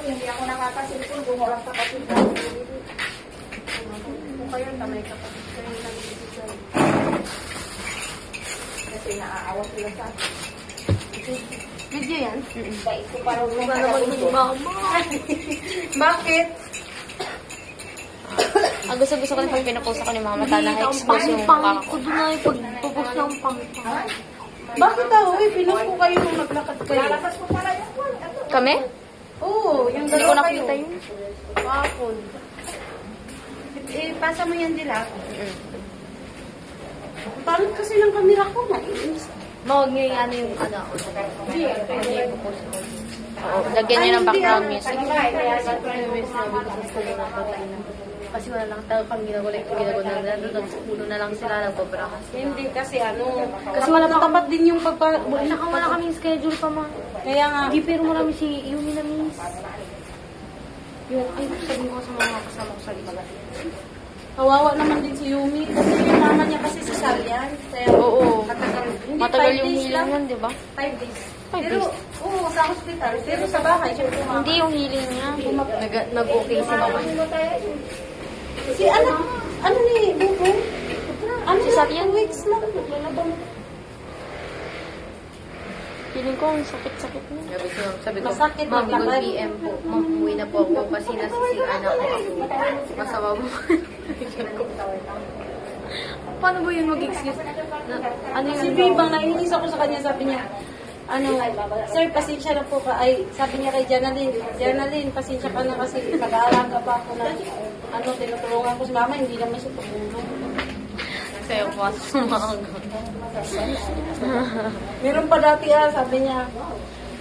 hindi ako nakakasilipon kung walang kapatid na. Kung kayo, tamay kapatid kayo lang ibigay. Kasi naaawa sila sa akin. Video yan? Bait ko parang nung Bakit? Ang gusto ko na pag pinapost ako ni Mama Tana, expose yung mukha ko. Doon na yung pagpupos ng pangit. Bakit ako? Pinost ko kayo nung naglakad kayo. Lalakas ko pala yung Kami? Oo, yung Hindi ko dalawa kayo. nakita yun. Bakit? Pasa mo yan nila. Pangit kasi ng kamera ko na. Huwag niyo yung ano yung ano. Hindi. Oo, lagyan niyo ng background music. Kasi wala lang tayo pang ginagawa na nila. Nagpuno na lang sila, nagbabrakas. Hindi kasi ano. Kasi wala tapat din yung pagpa... Saka wala kaming schedule pa, Ma. Kaya nga. Hindi, pero marami si Yumi na miss. Yung, ay, sabihin ko sa mga kasama ko sa liba. Kawawa naman din si Yumi. Kasi yung mama niya kasi si Salian. Kaya Oo. Hindi, Matagal 5 yung days healing lang. nun, di ba? 5 days. 5 Pero, days. oo, sa hospital. Pero sa bahay, siya kumama. Hindi yung healing niya. Nag-okay si Mama. Si anak, ano ni Bubo? Ano Si Salian? 2 weeks lang. Naglalabang. Feeling ko, ang sakit-sakit niya. Sabi ko, Masakit, Ma'am, maglakad. good PM po. Ma'am, umuwi na po ako kasi nasisigaan ako. Masama mo. Paano ba yun mag-excuse? Ano Si yun? Bibang, naiinis ako sa kanya, sabi niya, ano, sir, pasensya na po ka. Ay, sabi niya kay Janalyn, pasensya ka na kasi nag-aalaga pa ako na, ano, tinutulungan ko si mama, hindi naman siya tumulong. Sa'yo po, sumaga. Meron pa dati sabi niya,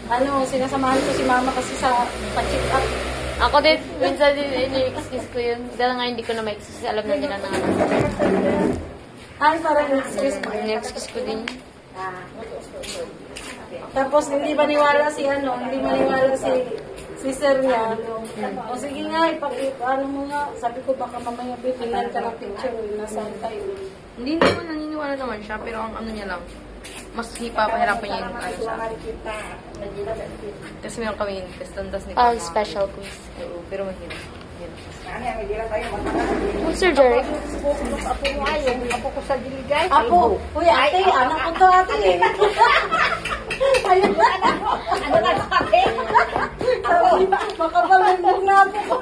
ano, sinasamahan ko si mama kasi sa pa-check up. Ako din, minsan din, ini-excuse ko yun. Dahil nga hindi ko na ma-excuse, alam na nila na ano. Ay, parang excuse mo. Ini-excuse ko din. Tapos hindi maniwala si sir niya. O sige nga, ano mo nga. Sabi ko baka mamaya tingnan ka ng picture, nasaan tayo. Hindi naman naniniwala naman siya, pero ang ano niya lang, mas hipapahirapan niya yung ano siya. Kasi meron kami yung testandas ni Ah, special quiz. Oo, pero mahirap. Sir Derek? Ako ko sa diligay. Apo, kuya, ate, anak ko to ate. Ayun na. Ano na sa kape? Ako, makabalundog na ako.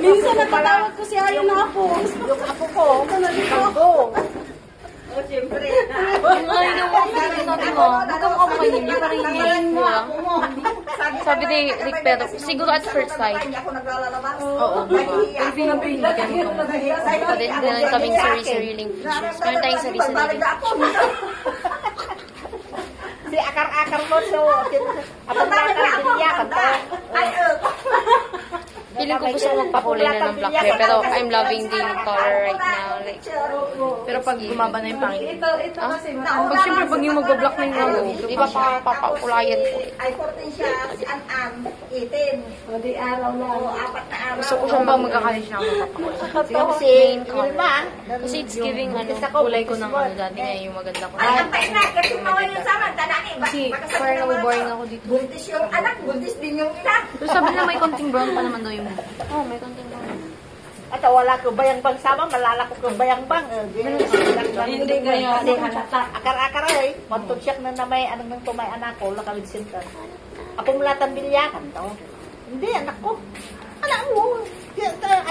Minsan natatawag ko si Ayon na Apo. Yung apo ko. Ako na dito. Go. O, siyempre. Ay, natin mo. Magkamukha mo kayo, hindi pa rin hindi lang. Sabi ni Rick pero siguro at first sight. Oo, pero feeling ko hindi kami Pa din, meron kaming sarili-sariling features. Meron tayong sarili-sariling features. Si akar-akar mo. So, ako na nakakabiliyakan to. Feeling ko gusto ko magpakulay na ng black hair, pero I'm loving the color right now. Like, Pero pag gumaba na yung pangit. Ito kasi Pag syempre, pag yung magba-block na yung ano, ulo, di ba papakulayan ko eh. Ay, 14 siya. Si An-An, 18. o di araw na. O, 4 na araw. Gusto ko Kung siyang ba magkakalit siya ako mapapakulay. Yung si Wilma. Kasi it's giving ano, Kulay ko ng ano dati nga yung maganda ko. Ay, ang na. Kasi mawala sa man. Tanani. kasi parang nabuboring ako dito. Buntis yung anak. Buntis din yung ina. Pero sabi nila may konting brown pa naman daw yung Oh, may konting lang. At wala ko bayang-bang sama, malala ko kung bayang-bang. Hindi kaya Akar-akar ay, matugsiyak na na may anong nang tumay anak ko, lakaligsintan. Apo mulatan bilyakan to. Hindi, anak ko. Anak mo.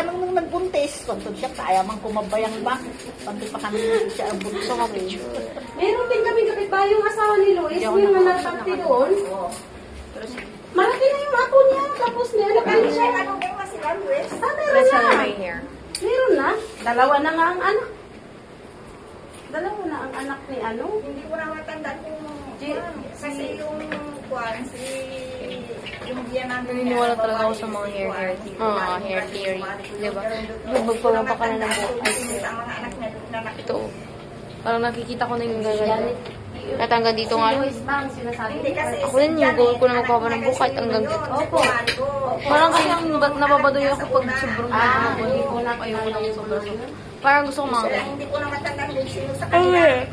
Anong nang nagbuntis? Matugsiyak sa ayaman ko mabayang-bang. Panti pa kami siya ang buntis. Gusto ko picture. meron din kami kapitbahay yung asawa ni Luis, yung nanatagti doon. Malaki na yung apo niya, tapos may anak na siya. Anong gawa sila, Luis? Meron Less na. na may hair. Meron na. Dalawa na nga ang anak. Dalawa na ang anak ni ano. Hindi ko na matandaan kung kasi yung kwan, si Indian namin. Naniniwala talaga ako sa mga hair theory. Oo, hair theory. Diba? Magpapapa ka na ng buhok. Ang mga anak niya na Ito. Parang nakikita ko na yung ganyan. At hanggang dito nga. Bang, sinasabi. Ako din yung goal ko na magpapa ng buhok kahit hanggang dito. Opo. Parang kasi nababadoy ako pag sobrang mahaba. Hindi ko na kayo lang sobrang. Parang gusto ko mga Hindi ko na matandang kung sino sa Ay,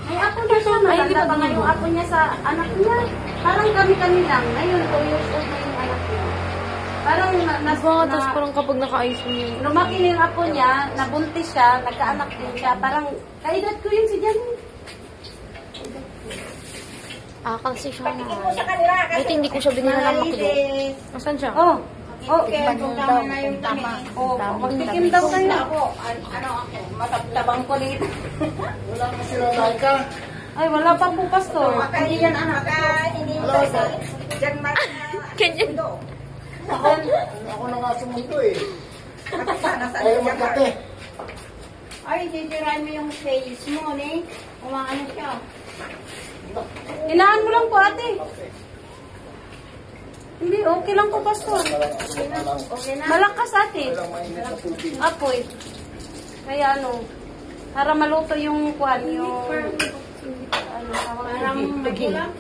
May apo na siya, maganda pa nga yung apo niya sa anak niya. Parang kami-kami lang. Ngayon, 2 years old na yung anak niya. Parang tapos parang kapag naka-ayos mo yun. lumaki na yung apo niya, nabuntis siya, nagkaanak din siya. Parang, kaedad ko yun si Janine. Kasi siya na. sa kanila. Buti hindi ko siya binila ng makilo. Nasaan siya? Oh, Kaya kung tama na yung tama. oh, magtikim daw kayo. Ano ako, matabang ko dito. Wala na sila ka. Ay, wala pa po, Pastor. Hindi yan anak. Hindi mo kasi. Diyan Ganyan. Ako na nga sumunto eh. Ayaw magkate. Ay, titirahin mo yung face mo, ne? Umaano siya. Hinaan mo lang po, ate. Hindi, okay lang po, Pastor. Okay na? Malakas, ate. Apoy. Kaya ano, para maluto yung kwan, yung... Ano, Parang magulang.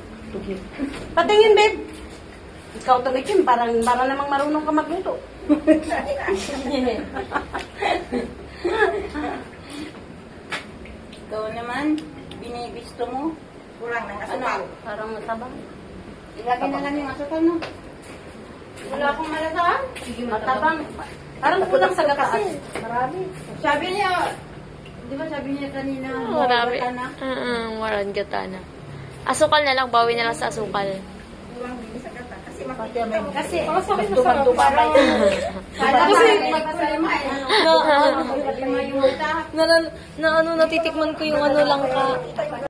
patingin, babe. Ikaw tumikim, para namang marunong ka magluto. Ikaw naman, binibisto mo. Kurang ng asukal. Parang matabang. Ilagay na lang yung asukal mo. Wala akong malasaan. Matabang. Parang kulang sa gataan. Marami. Sabi niya, di ba sabi niya kanina, Marami. na. Waran gata na. Asukal na lang, bawi na lang sa asukal. Kurang din sa kata. Kasi Kasi, duman-duman pa yun. Kasi, magpalima eh. Na, ano, natitikman ko yung ano lang ka.